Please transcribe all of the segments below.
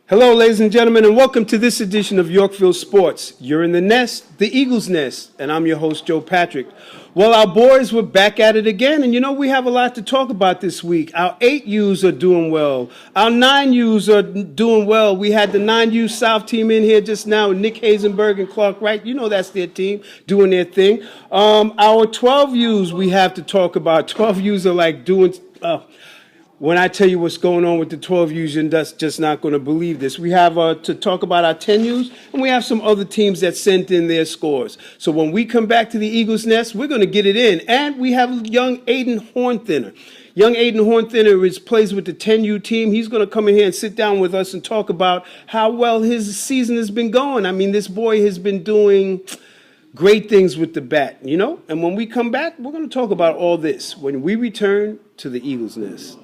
Hello, ladies and gentlemen, and welcome to this edition of Yorkville Sports. You're in the nest, the Eagles' nest, and I'm your host, Joe Patrick. Well, our boys were back at it again, and we have a lot to talk about this week. Our 8Us are doing well. Our 9Us are doing well. We had the 9U South team in here just now, Nick Hazenberg and Clark Wright. That's their team doing their thing. Our 12Us we have to talk about. 12Us are like doing... When I tell you what's going on with the 12Us, you're just not going to believe this. We have to talk about our 10Us, and we have some other teams that sent in their scores. So when we come back to the Eagles' nest, we're going to get it in. And we have young Aidan Hohenthaner. Young Aidan Hohenthaner plays with the 10U team. He's going to come in here and sit down with us and talk about how well his season has been going. I mean, this boy has been doing great things with the bat, And when we come back, we're going to talk about all this when we return to the Eagles' nest.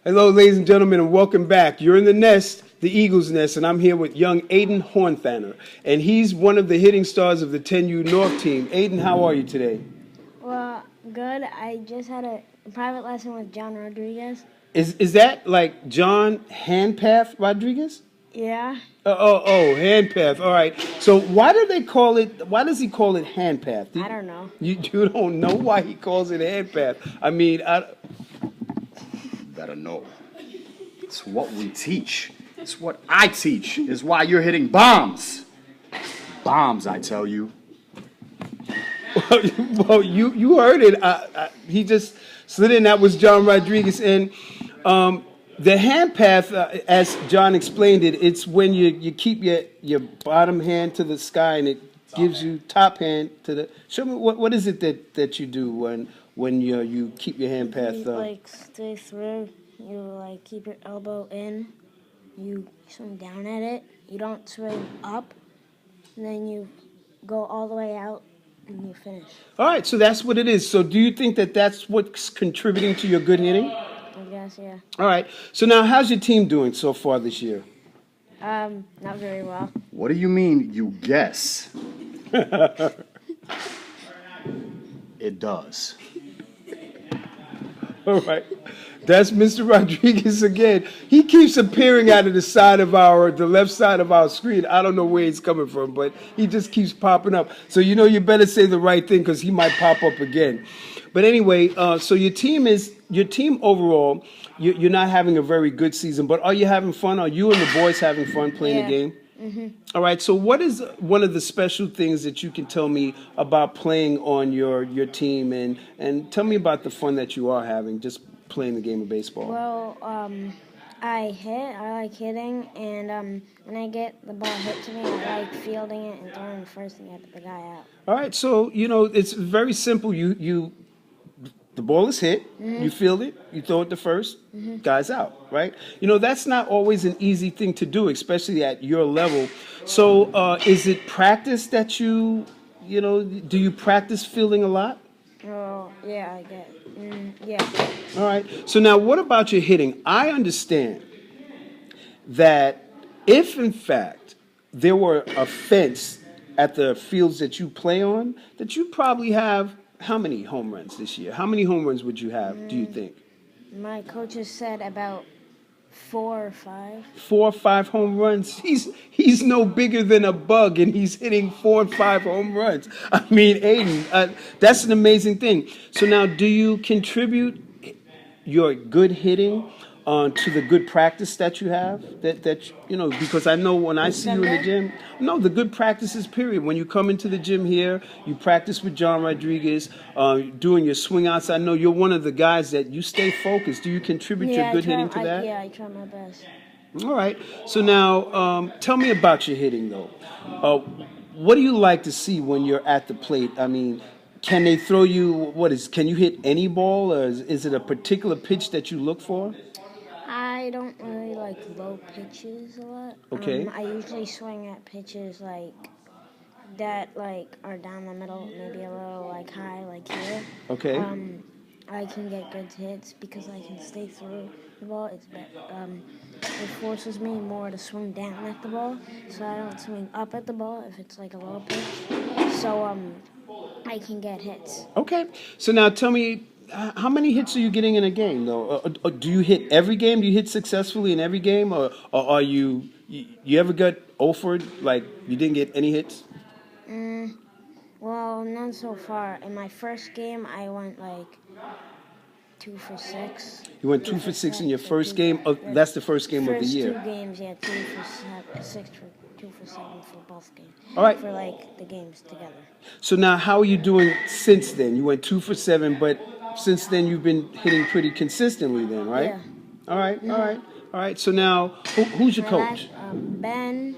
Hello, ladies and gentlemen, and welcome back. You're in the nest, the Eagles' nest, and I'm here with young Aidan Hohenthaner, and he's one of the hitting stars of the 10U North team. Aidan, how are you today? Well, good. I just had a private lesson with John Rodriguez. Is that like John Handpath Rodriguez? Yeah. Handpath. All right. So why does he call it Handpath? I don't know. You don't know why he calls it Handpath? I mean, Better know. It's what we teach. It's what I teach. Is why you're hitting bombs. Bombs, I tell you. Well, you heard it. He just slid in. That was John Rodriguez. And the hand path, as John explained it, it's when you keep your bottom hand to the sky and it gives you top hand to the... Show me, what is it that you do when you keep your hand path... You stay through, you keep your elbow in, you swing down at it, you don't swing up, and then you go all the way out and you finish. All right, so that's what it is. So do you think that that's what's contributing to your good hitting? I guess, yeah. All right, so now how's your team doing so far this year? Not very well. What do you mean, you guess? It does. All right. That's Mr. Rodriguez again. He keeps appearing out of the left side of our screen. I don't know where he's coming from, but he just keeps popping up. So you better say the right thing because he might pop up again. But anyway, so your team overall, you're not having a very good season, but are you having fun? Are you and the boys having fun playing the game? Mm-hmm. All right, so what is one of the special things that you can tell me about playing on your team, and tell me about the fun that you are having just playing the game of baseball? Well, I like hitting, and when I get the ball hit to me, I like fielding it and throwing the first and get the guy out. All right, so, it's very simple. The ball is hit, you field it, you throw it to first, guy's out, right? That's not always an easy thing to do, especially at your level. So is it practice that do you practice fielding a lot? Oh, yeah, I get yeah. All right, so now what about your hitting? I understand that if, in fact, there were a fence at the fields that you play on, that you probably have... How many home runs this year? How many home runs would you have, do you think? My coaches said about 4 or 5. 4 or 5 home runs? He's no bigger than a bug, and he's hitting 4 and 5 home runs. I mean, Aidan, that's an amazing thing. So now, do you contribute your good hitting to the good practice that you have? That you know, because I know when I see you in the gym, no, the good practices. Period. When you come into the gym here, you practice with John Rodriguez, doing your swing outs. I know you're one of the guys that you stay focused. Do you contribute your good hitting to that? Yeah, I try my best. All right. So now, tell me about your hitting, though. What do you like to see when you're at the plate? I mean, can they throw you? Can you hit any ball, or is it a particular pitch that you look for? I don't really like low pitches a lot. Okay. I usually swing at pitches like that, like are down the middle, maybe a little like high, like here. Okay. I can get good hits because I can stay through the ball. It forces me more to swing down at the ball, so I don't swing up at the ball if it's like a low pitch. So I can get hits. Okay. So now tell me, how many hits are you getting in a game, though? Do you hit every game? Do you hit successfully in every game, or are you ever got offered like you didn't get any hits? Well, none so far. In my first game, I went like 2 for 6. You went 2 for 6 in your first game. That's the first game of the year. First 2 games, yeah, 2 for 6 for 2 for 7 for both games. All right. For like the games together. So now, how are you doing since then? You went 2 for 7, but since then you've been hitting pretty consistently, then, right? Yeah. All right. All right. All right. So now, who's your coach? Ben,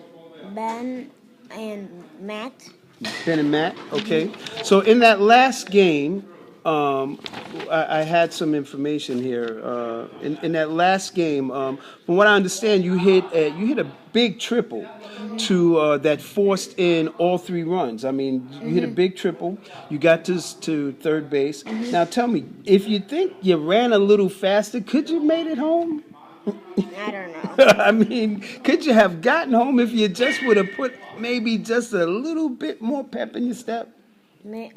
and Matt. Ben and Matt. Okay. So in that last game, I had some information here. In that last game, from what I understand, you hit a big triple to that forced in all 3 runs. I mean, you hit a big triple. You got to third base. Now tell me, if you think you ran a little faster, could you made it home? I don't know. I mean, could you have gotten home if you just would have put maybe just a little bit more pep in your step? Maybe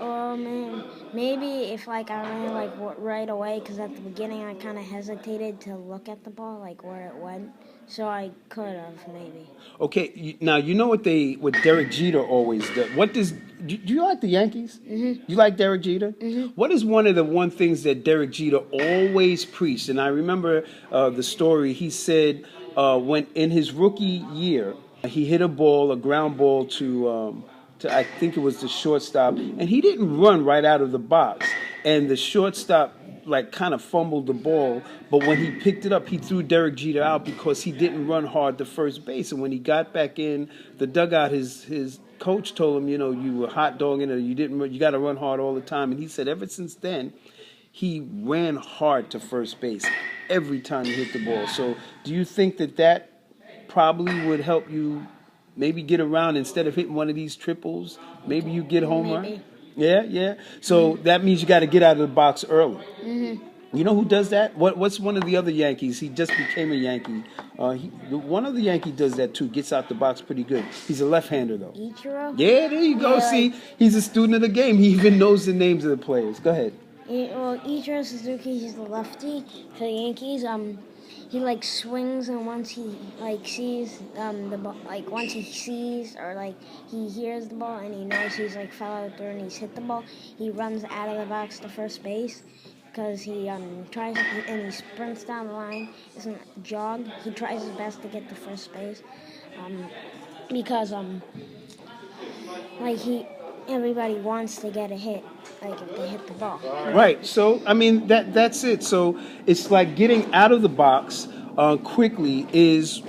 if like I ran like right away, because at the beginning I kind of hesitated to look at the ball, like where it went. So I could have maybe. Okay, now you know what Derek Jeter always does. Do you like the Yankees? Mm-hmm. You like Derek Jeter? Mm-hmm. What is one of the things that Derek Jeter always preached? And I remember the story. He said when in his rookie year, he hit a ground ball to I think it was the shortstop, and he didn't run right out of the box, and the shortstop like kind of fumbled the ball, but when he picked it up, he threw Derek Jeter out because he didn't run hard to first base. And when he got back in the dugout, his coach told him, you were hot dogging it, you got to run hard all the time. And he said ever since then, he ran hard to first base every time he hit the ball. So do you think that probably would help you maybe get around instead of hitting one of these triples? Maybe you get home run? Yeah. So that means you got to get out of the box early. Mm-hmm. You know who does that? What's one of the other Yankees? He just became a Yankee. One other Yankee does that too. Gets out the box pretty good. He's a left-hander though. Ichiro? Yeah, there you go. Yeah. See, he's a student of the game. He even knows the names of the players. Go ahead. Ichiro Suzuki, he's the lefty for the Yankees. He like swings, and once he like sees the ball, like once he sees or like he hears the ball and he knows he's like followed through and he's hit the ball, he runs out of the box to first base because he tries and he sprints down the line. Doesn't jog. He tries his best to get to first base because everybody wants to get a hit, like if they hit the ball. Right. So I mean that's it. So it's like getting out of the box quickly is,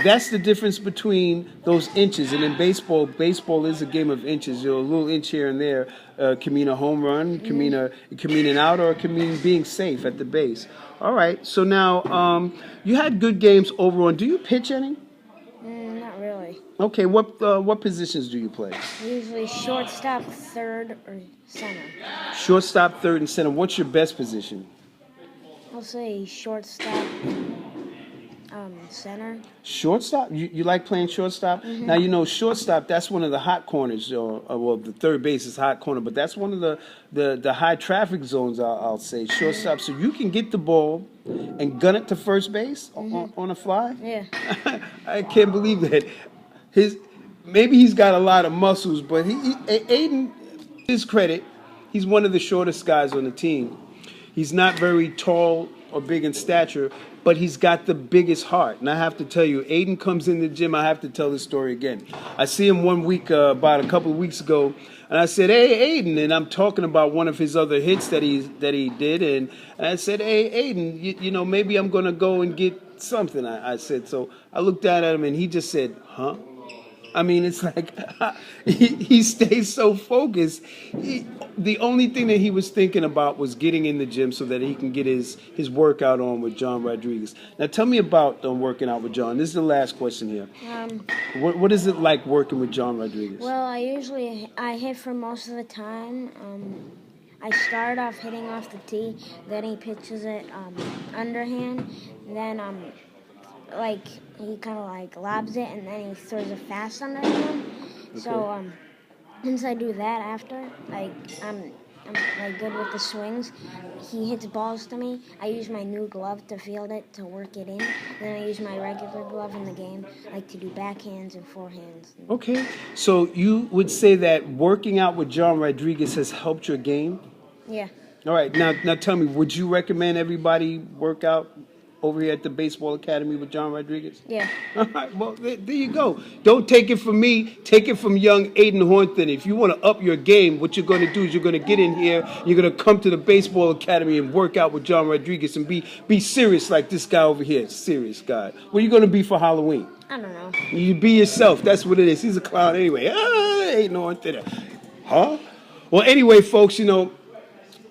that's the difference between those inches. And in baseball is a game of inches. A little inch here and there can mean a home run, can mean an out, or it can mean being safe at the base. All right. So now you had good games overall. Do you pitch any? Not really. Okay, what positions do you play? Usually shortstop, third, or center. Shortstop, third, and center. What's your best position? I'll say shortstop, center. Shortstop? You like playing shortstop? Mm-hmm. Now, shortstop, that's one of the hot corners. Well, the third base is hot corner, but that's one of the high traffic zones, I'll say. Shortstop, so you can get the ball and gun it to first base on a fly? Yeah. I can't believe that. Maybe he's got a lot of muscles, but Aidan, his credit, he's one of the shortest guys on the team. He's not very tall or big in stature, but he's got the biggest heart. And I have to tell you, Aidan comes in the gym. I have to tell this story again. I see him one week, about a couple of weeks ago, and I said, "Hey, Aidan," and I'm talking about one of his other hits that he did, and I said, "Hey, Aidan, you know, maybe I'm gonna go and get something." I said, so I looked down at him, and he just said, "Huh?" I mean, it's like he stays so focused. The only thing that he was thinking about was getting in the gym so that he can get his workout on with John Rodriguez. Now, tell me about working out with John. This is the last question here. What is it like working with John Rodriguez? Well, I hit for most of the time. I start off hitting off the tee, then he pitches it underhand, then like he kind of like lobs it, and then he throws it fast underhand. Okay. So once I do that after, like I'm like good with the swings. He hits balls to me. I use my new glove to field it, to work it in. Then I use my regular glove in the game, like to do backhands and forehands. Okay, so you would say that working out with John Rodriguez has helped your game? Yeah. All right, now tell me, would you recommend everybody work out over here at the Baseball Academy with John Rodriguez? Yeah. All right, well, there you go. Don't take it from me. Take it from young Aidan Hohenthaner. If you want to up your game, what you're going to do is you're going to get in here, you're going to come to the Baseball Academy and work out with John Rodriguez and be serious like this guy over here. Serious guy. What are you going to be for Halloween? I don't know. You be yourself. That's what it is. He's a clown anyway. Aidan Hohenthaner. Huh? Well, anyway, folks, you know,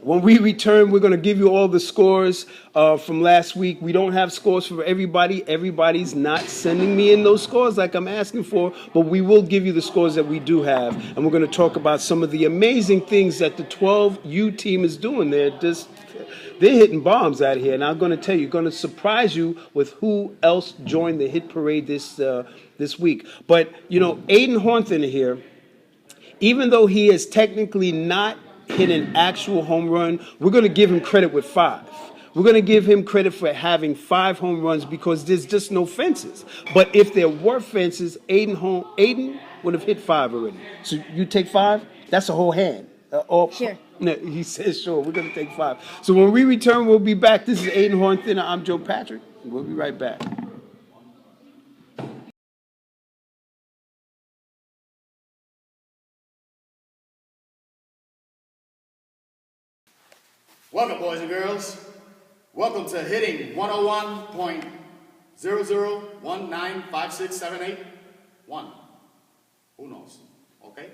when we return, we're going to give you all the scores from last week. We don't have scores for everybody. Everybody's not sending me in those scores like I'm asking for, but we will give you the scores that we do have. And we're going to talk about some of the amazing things that the 12U team is doing. They're hitting bombs out here. And I'm going to tell you, going to surprise you with who else joined the hit parade this week. But, you know, Aidan Hohenthaner here, even though he is technically not hit an actual home run, we're going to give him credit with 5. We're going to give him credit for having 5 home runs because there's just no fences. But if there were fences, Aidan would have hit 5 already. So you take 5? That's a whole hand. Sure. No, he says sure. We're going to take 5. So when we return, we'll be back. This is Aidan Hohenthaner. I'm Joe Patrick. We'll be right back. Welcome, boys and girls. Welcome to hitting 101.00195678. Who knows? Okay?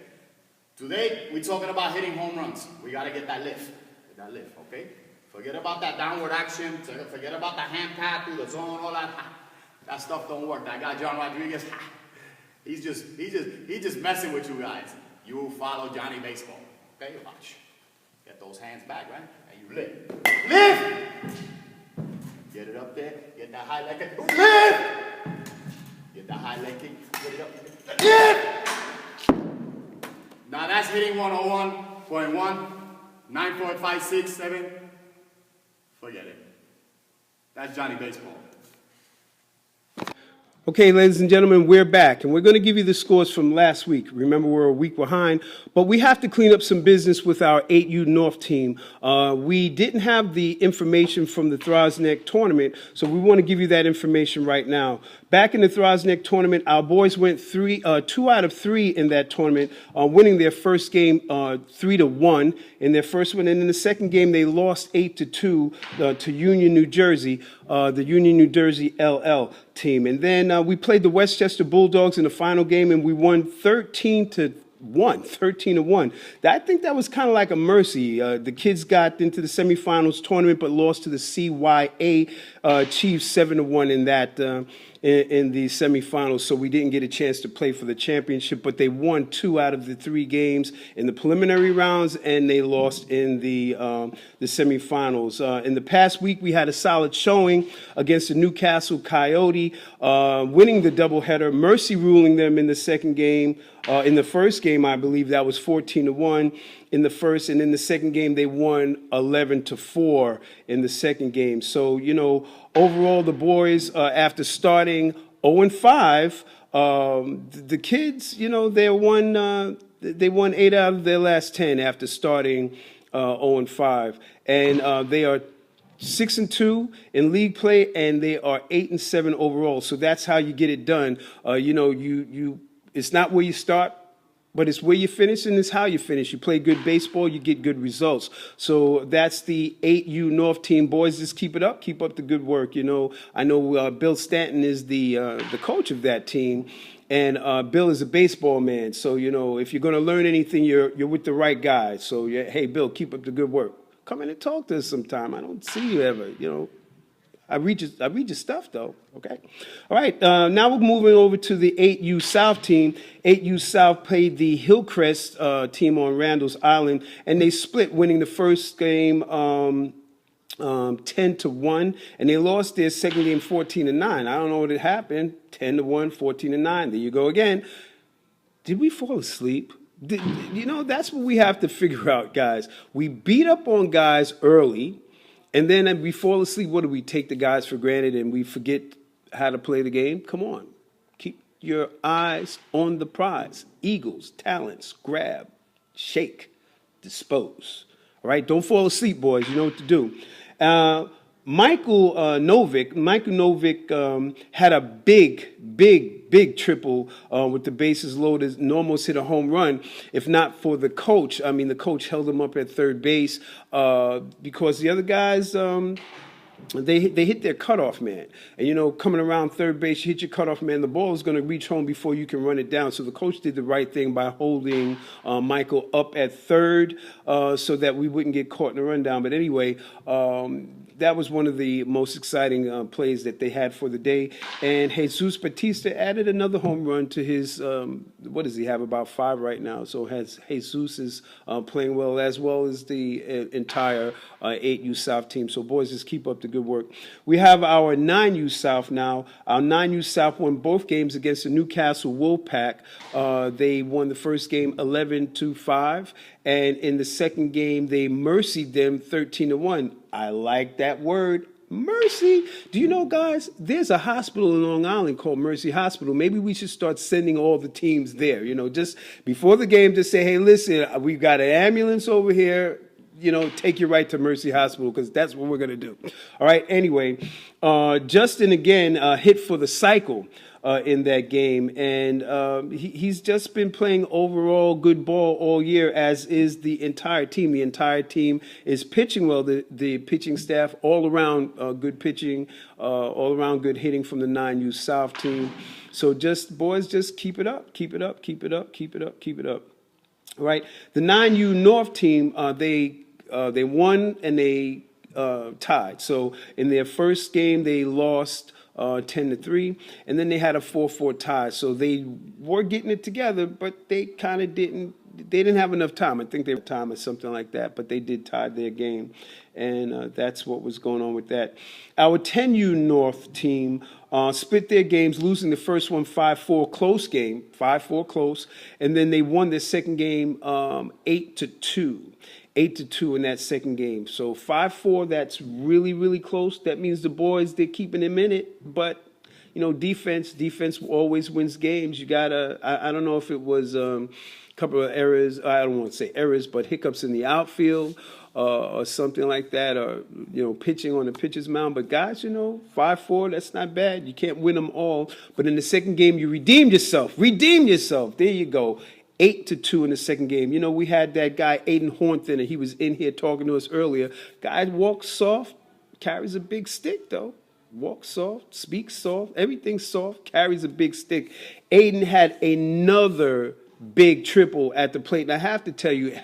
Today, we're talking about hitting home runs. We got to get that lift. Okay? Forget about that downward action. Forget about the hand pat through the zone, all that. That stuff don't work. That guy, John Rodriguez, he's just messing with you guys. You follow Johnny Baseball. Okay? Watch. Get those hands back, right? And you lift. Lift! Get it up there. Get that high leg kick. Lift! Get that high leg kick. Get it up. Lift! Now that's hitting 101.1, 9.567. Forget it. That's Johnny Baseball. Okay, ladies and gentlemen, we're back, and we're going to give you the scores from last week. Remember, we're a week behind, but we have to clean up some business with our 8U North team. We didn't have the information from the Throsneck tournament, so we want to give you that information right now. Back in the Throsneck tournament, our boys went 2 out of 3 in that tournament, winning their first game 3-1 in their first one, and in the second game they lost 8-2 to Union, New Jersey, the Union, New Jersey LL team. And then we played the Westchester Bulldogs in the final game, and we won 13-1. I think that was kind of like a mercy. The kids got into the semifinals tournament, but lost to the CYA Chiefs 7-1 in that in the semifinals. So we didn't get a chance to play for the championship, but they won 2 out of the 3 games in the preliminary rounds, and they lost in the semifinals. In the past week, we had a solid showing against the Newcastle Coyote, winning the doubleheader, mercy ruling them in the second game. In the first game, I believe that was 14-1 in the first, and in the second game, they won 11-4 in the second game. So, you know, overall, the boys, after starting 0-5, the kids, you know, they won 8 out of their last 10 after starting 0-5, and they are 6-2 in league play, and they are 8-7 overall. So that's how you get it done. It's not where you start, but it's where you finish, and it's how you finish. You play good baseball, you get good results. So that's the 8U North team. Boys, just keep it up. Keep up the good work. I know Bill Stanton is the coach of that team, and Bill is a baseball man. So, if you're going to learn anything, you're with the right guy. So, hey, Bill, keep up the good work. Come in and talk to us sometime. I don't see you ever, I read your stuff, though, okay? All right, now we're moving over to the 8U South team. 8U South played the Hillcrest team on Randall's Island, and they split, winning the first game 10-1, and they lost their second game 14-9. I don't know what had happened. 10-1, 14-9. There you go again. Did we fall asleep? That's what we have to figure out, guys. We beat up on guys early. And then we fall asleep. What do we take the guys for granted and we forget how to play the game? Come on. Keep your eyes on the prize. Eagles, talents, grab, shake, dispose. All right? Don't fall asleep, boys. You know what to do. Michael Novick had a big triple with the bases loaded and almost hit a home run. If not for the coach, the coach held him up at third base because the other guys, they hit their cutoff man. And, coming around third base, you hit your cutoff man, the ball is going to reach home before you can run it down. So the coach did the right thing by holding Michael up at third so that we wouldn't get caught in a rundown. But anyway, that was one of the most exciting plays that they had for the day. And Jesus Batista added another home run to his, what does he have, about 5 right now. So Jesus is playing well as the entire 8U South team. So boys, just keep up the good work. We have our 9U South now. Our 9U South won both games against the Newcastle Wolfpack. They won the first game 11-5. And in the second game, they mercied them 13-1. I like that word, mercy. Do you know, guys, there's a hospital in Long Island called Mercy Hospital. Maybe we should start sending all the teams there. Just before the game, just say, hey, listen, we've got an ambulance over here. Take you right to Mercy Hospital because that's what we're going to do. All right, anyway, Justin, again, hit for the cycle in that game. And he's just been playing overall good ball all year, as is the entire team. The entire team is pitching well. The pitching staff, all around good pitching, all around good hitting from the 9U South team. So boys, just keep it up, keep it up, keep it up, keep it up, keep it up. All right. The 9U North team, they won and they tied. So in their first game, they lost 10-3, and then they had a 4-4 tie. So they were getting it together, but they kind of didn't. They didn't have enough time. I think they were time or something like that, but they did tie their game, and that's what was going on with that. Our 10U North team split their games, losing the first one 5-4, close game, 5-4 close, and then they won their second game 8-2. 8-2 in that second game. So 5-4, that's really, really close. That means the boys, they're keeping them in it. But, defense always wins games. You got to, I don't know if it was a couple of errors. I don't want to say errors, but hiccups in the outfield or something like that, or, pitching on the pitcher's mound. But guys, 5-4, that's not bad. You can't win them all. But in the second game, you redeemed yourself. There you go. 8-2 in the second game. We had that guy, Aidan Hohenthaner. He was in here talking to us earlier. Guy walks soft, carries a big stick, though. Walks soft, speaks soft, everything's soft, carries a big stick. Aidan had another big triple at the plate. And I have to tell you,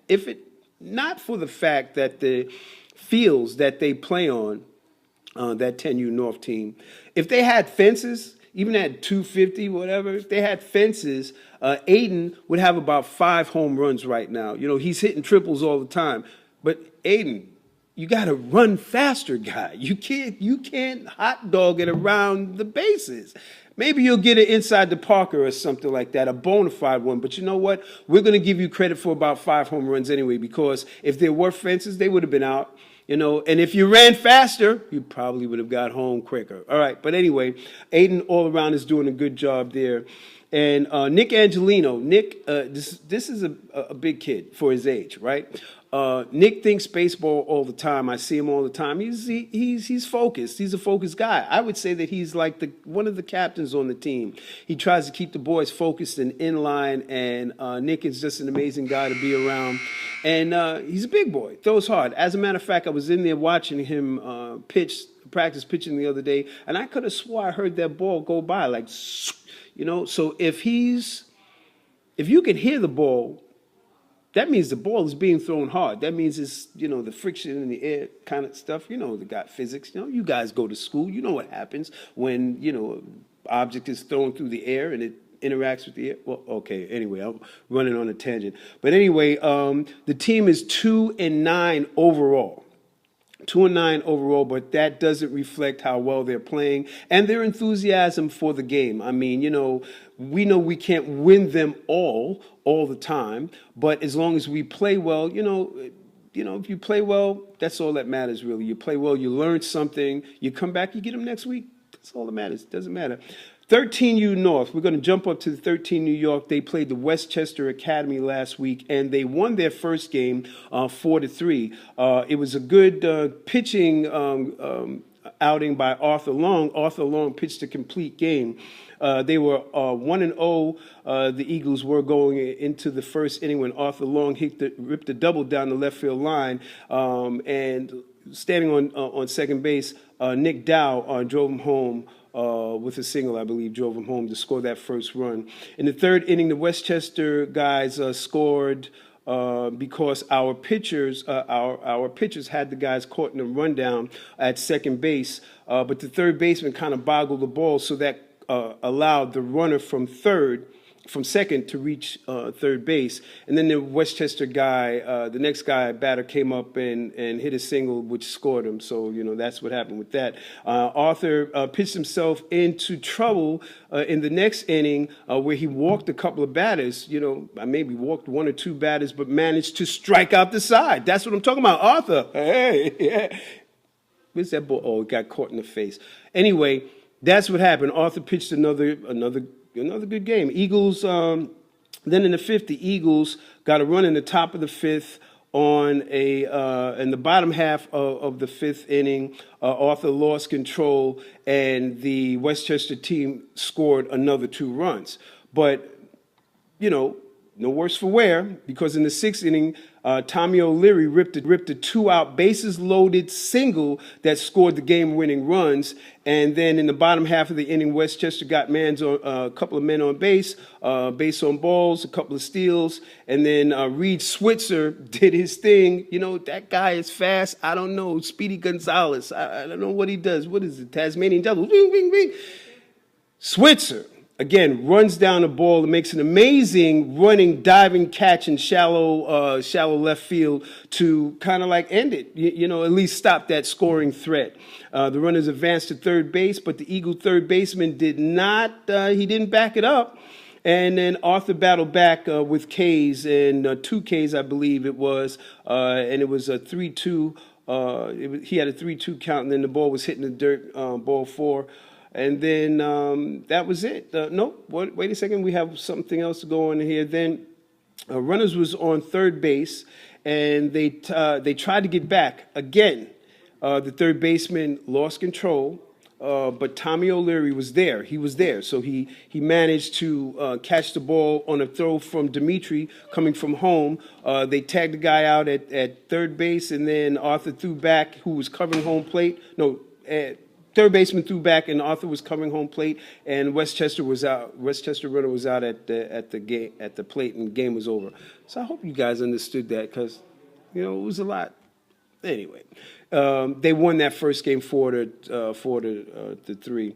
if it not for the fact that the fields that they play on, that 10U North team, if they had fences, even at 250, whatever, if they had fences, Aidan would have about 5 home runs right now. He's hitting triples all the time. But Aidan, you got to run faster, guy. You can't hot dog it around the bases. Maybe you'll get it inside the Parker or something like that, a bona fide one. But you know what? We're going to give you credit for about 5 home runs anyway, because if there were fences, they would have been out. And if you ran faster, you probably would have got home quicker. All right, but anyway, Aidan all around is doing a good job there. And Nick Angelino, this is a big kid for his age, right? Nick thinks baseball all the time. I see him all the time. He's focused. He's a focused guy. I would say that he's like one of the captains on the team. He tries to keep the boys focused and in line. And Nick is just an amazing guy to be around. And he's a big boy. Throws hard. As a matter of fact, I was in there watching him practice pitching the other day, and I could have swore I heard that ball go by like, So if you can hear the ball, that means the ball is being thrown hard. That means it's, the friction in the air kind of stuff. The guy physics. You guys go to school. You know what happens when, an object is thrown through the air and it interacts with the air. Well, okay, anyway, I'm running on a tangent. But anyway, the team is 2-9 overall. 2-9 overall, but that doesn't reflect how well they're playing and their enthusiasm for the game. I mean, we know we can't win them all the time, but as long as we play well, if you play well, that's all that matters, really. You play well, you learn something, you come back, you get them next week. That's all that matters. It doesn't matter. 13U North. We're going to jump up to the 13 New York. They played the Westchester Academy last week, and they won their first game 4-3. It was a good pitching outing by Arthur Long. Arthur Long pitched a complete game. They were 1-0. The Eagles were going into the first inning when Arthur Long ripped a double down the left field line, and standing on second base, Nick Dow drove him home. With a single, I believe, drove him home to score that first run. In the third inning, the Westchester guys scored because our pitchers had the guys caught in a rundown at second base, but the third baseman kind of boggled the ball, so that allowed the runner from second to reach third base. And then the Westchester guy, the next batter came up and hit a single, which scored him. So, that's what happened with that. Arthur pitched himself into trouble in the next inning where he walked a couple of batters, maybe walked one or two batters, but managed to strike out the side. That's what I'm talking about. Arthur, hey, yeah. Where's that ball? Oh, it got caught in the face. Anyway, that's what happened. Arthur pitched another good game. Eagles, then in the fifth, the Eagles got a run in the top of the fifth in the bottom half of the fifth inning. Arthur lost control, and the Westchester team scored another 2 runs. But, no worse for wear, because in the sixth inning, Tommy O'Leary ripped a 2-out bases-loaded single that scored the game-winning runs. And then in the bottom half of the inning, Westchester got a couple of men on base on balls, a couple of steals, and then Reed Switzer did his thing. That guy is fast. I don't know, Speedy Gonzalez. I don't know what he does. What is it, Tasmanian Devil? Bing, bing, bing. Switzer, again, runs down the ball and makes an amazing running, diving catch in shallow left field to kind of like end it, at least stop that scoring threat. The runners advanced to third base, but the Eagle third baseman didn't back it up. And then Arthur battled back with Ks and 2 Ks, I believe it was, and it was a 3-2. He had a 3-2 count, and then the ball was hitting the dirt, ball 4. And then that was it. Nope, wait a second. We have something else to go on here. Then runners was on third base, and they tried to get back. Again, the third baseman lost control, but Tommy O'Leary was there. He was there. So he managed to catch the ball on a throw from Dimitri coming from home. They tagged the guy out at third base, and then Arthur threw back, who was covering home plate. Third baseman threw back, and Arthur was covering home plate, and Westchester was out. Westchester runner was out at the plate, and the game was over. So I hope you guys understood that, because it was a lot. Anyway, they won that first game 4-3,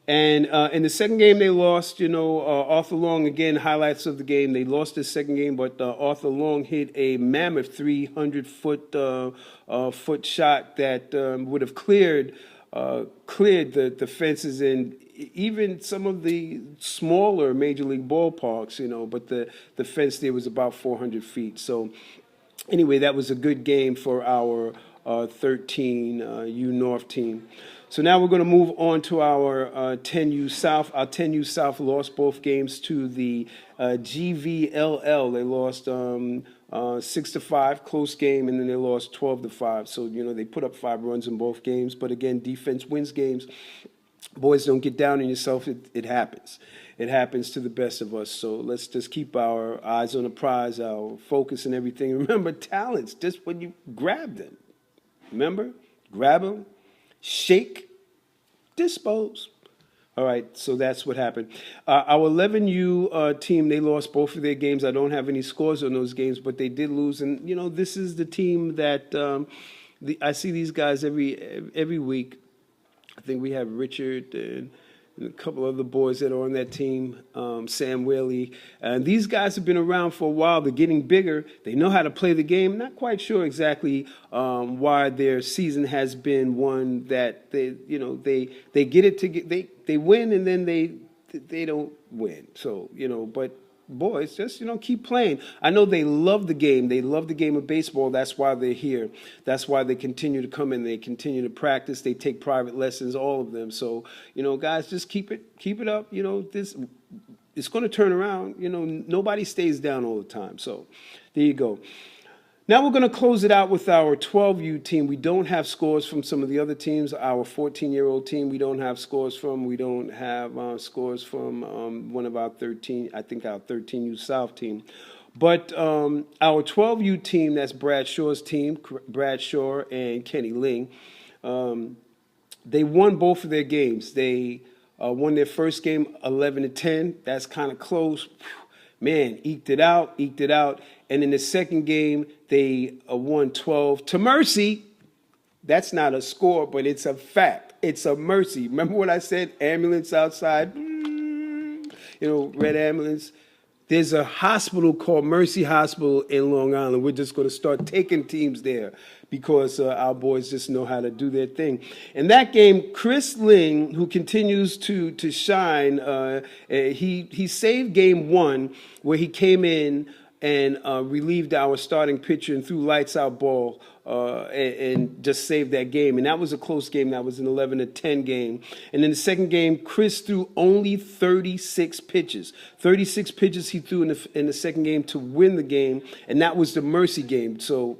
and in the second game they lost. Arthur Long, again, highlights of the game. They lost the second game, but Arthur Long hit a mammoth 300-foot shot that would have cleared the fences in even some of the smaller major league ballparks, but the fence there was about 400 feet. So anyway, that was a good game for our 13 U North team. So now we're going to move on to our 10U South. Our 10U South lost both games to the GVLL. They lost 6-5, close game, and then they lost 12-5. So, they put up 5 runs in both games. But again, defense wins games. Boys, don't get down on yourself. It happens. It happens to the best of us. So let's just keep our eyes on the prize, our focus and everything. Remember, talents, just when you grab them. Remember, grab them, shake, dispose. All right, so that's what happened. Our 11U team, they lost both of their games. I don't have any scores on those games, but they did lose. And, this is the team that I see these guys every week. I think we have Richard and a couple other boys that are on that team, Sam Whaley. And these guys have been around for a while. They're getting bigger. They know how to play the game. Not quite sure exactly why their season has been one that they get it they win and then they don't win. So, but boys, just, keep playing. I know they love the game. They love the game of baseball. That's why they're here. That's why they continue to come in. They continue to practice. They take private lessons, all of them. So, guys, just keep it up. It's going to turn around. Nobody stays down all the time. So there you go. Now we're going to close it out with our 12U team. We don't have scores from some of the other teams. Our 14-year-old team, we don't have scores from. We don't have scores from one of our 13, I think our 13U South team. But our 12U team, that's Brad Shaw's team, Brad Shaw and Kenny Ling, they won both of their games. They won their first game 11-10. That's kind of close. Man, eked it out. And in the second game, they won 12 to mercy. That's not a score, but it's a fact. It's a mercy. Remember what I said? Ambulance outside. Red ambulance. There's a hospital called Mercy Hospital in Long Island. We're just going to start taking teams there because our boys just know how to do their thing. In that game, Chris Ling, who continues to shine, he saved game 1 where he came in and relieved our starting pitcher and threw lights out ball and just saved that game. And that was a close game. That was an 11-10 game. And in the second game, Chris threw only 36 pitches. 36 pitches he threw in the second game to win the game, and that was the mercy game. So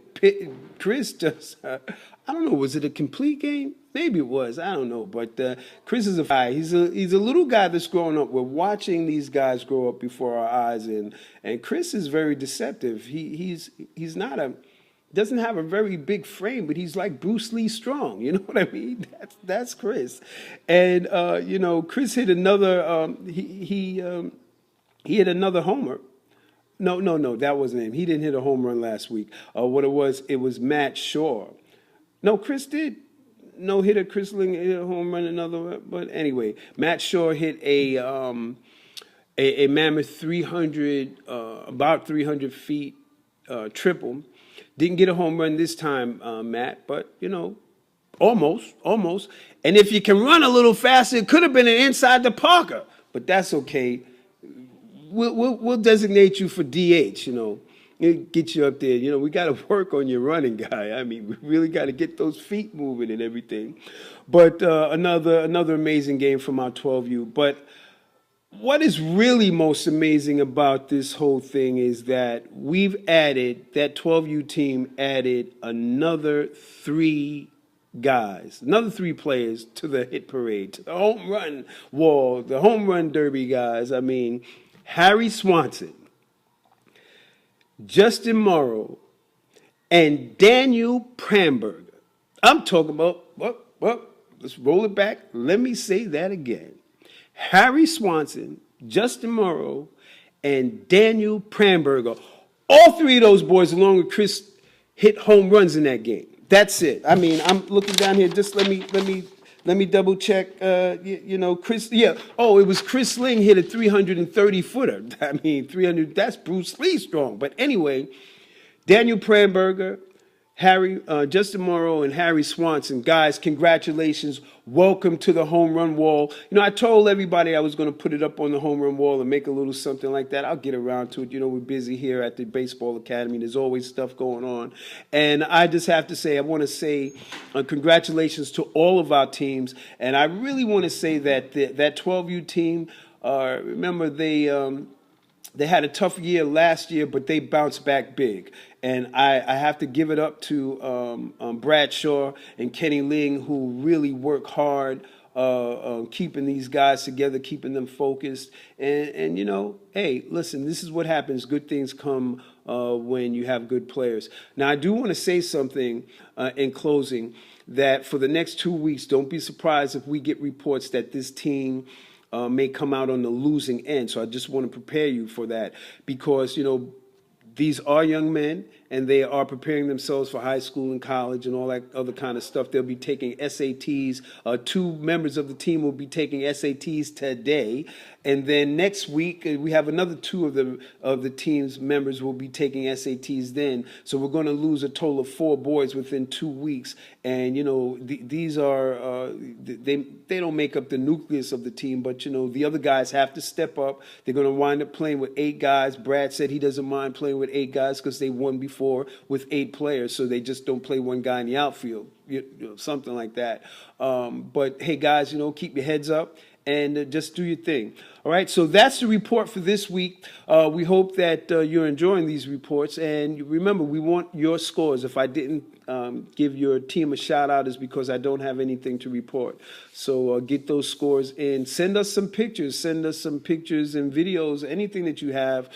Chris just, I don't know, was it a complete game? Maybe it was. I don't know. But Chris is a guy. He's a little guy that's growing up. We're watching these guys grow up before our eyes, and Chris is very deceptive. He's not doesn't have a very big frame, but he's like Bruce Lee strong. You know what I mean? That's Chris. And Chris hit another. He hit another homer. No, that wasn't him. He didn't hit a home run last week. What it was Matt Shaw. No, Chris did. No hitter. Chris Ling hit a home run, another. But anyway, Matt Shaw hit a mammoth 300, about 300 feet triple. Didn't get a home run this time, Matt, but almost. And if you can run a little faster, it could have been an inside the Parker, but that's okay. We'll designate you for DH. Get you up there. We got to work on your running, guy. I mean, we really got to get those feet moving and everything. But another amazing game from our 12U. But what is really most amazing about this whole thing is that that 12U team added another 3 guys, another 3 players to the hit parade, to the home run wall, the home run derby guys. I mean, Harry Swanson, Justin Morrow, and Daniel Pramberger. I'm talking about, let's roll it back. Let me say that again. Harry Swanson, Justin Morrow, and Daniel Pramberger. All 3 of those boys, along with Chris, hit home runs in that game. That's it. I mean, I'm looking down here. Just let me double check. Chris. Yeah. Oh, it was Chris Ling hit a 330 footer. I mean, 300. That's Bruce Lee strong. But anyway, Daniel Pramberger, Justin Morrow and Harry Swanson. Guys, congratulations. Welcome to the home run wall. I told everybody I was going to put it up on the home run wall and make a little something like that. I'll get around to it. We're busy here at the Baseball Academy. There's always stuff going on. And I just have to say, I want to say congratulations to all of our teams. And I really want to say that that 12U team, remember they had a tough year last year, but they bounced back big. And I have to give it up to Bradshaw and Kenny Ling, who really work hard keeping these guys together, keeping them focused. And hey, listen, this is what happens. Good things come when you have good players. Now, I do want to say something in closing, that for the next 2 weeks, don't be surprised if we get reports that this team may come out on the losing end. So I just want to prepare you for that, because, these are young men, and they are preparing themselves for high school and college and all that other kind of stuff. They'll be taking SATs. 2 members of the team will be taking SATs today. And then next week, we have another 2 of the team's members will be taking SATs then. So we're going to lose a total of 4 boys within 2 weeks. And, these are, they don't make up the nucleus of the team, but, the other guys have to step up. They're going to wind up playing with 8 guys. Brad said he doesn't mind playing with 8 guys because they won before with 8 players, so they just don't play one guy in the outfield, something like that. But hey, guys, keep your heads up and just do your thing. All right, so that's the report for this week. We hope that you're enjoying these reports. And remember, we want your scores. If I didn't give your team a shout-out, is because I don't have anything to report. So get those scores in. Send us some pictures. Send us some pictures and videos, anything that you have.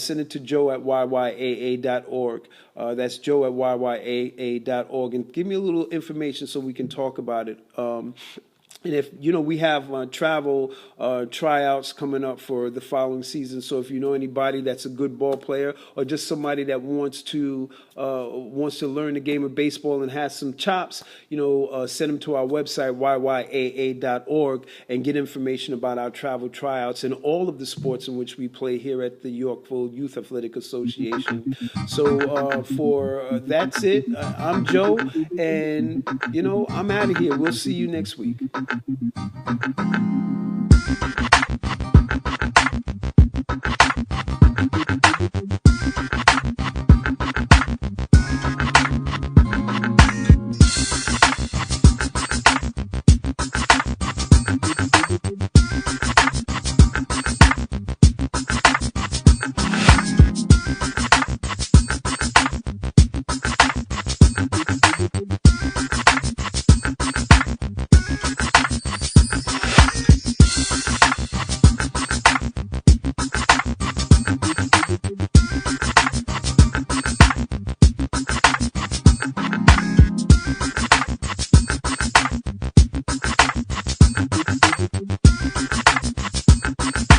Send it to joe@yyaa.org. That's joe@yyaa.org. And give me a little information so we can talk about it. And if, we have travel tryouts coming up for the following season. So if you know anybody that's a good ball player, or just somebody that wants to learn the game of baseball and has some chops, send them to our website, yyaa.org, and get information about our travel tryouts and all of the sports in which we play here at the Yorkville Youth Athletic Association. So that's it. I'm Joe, and, I'm out of here. We'll see you next week.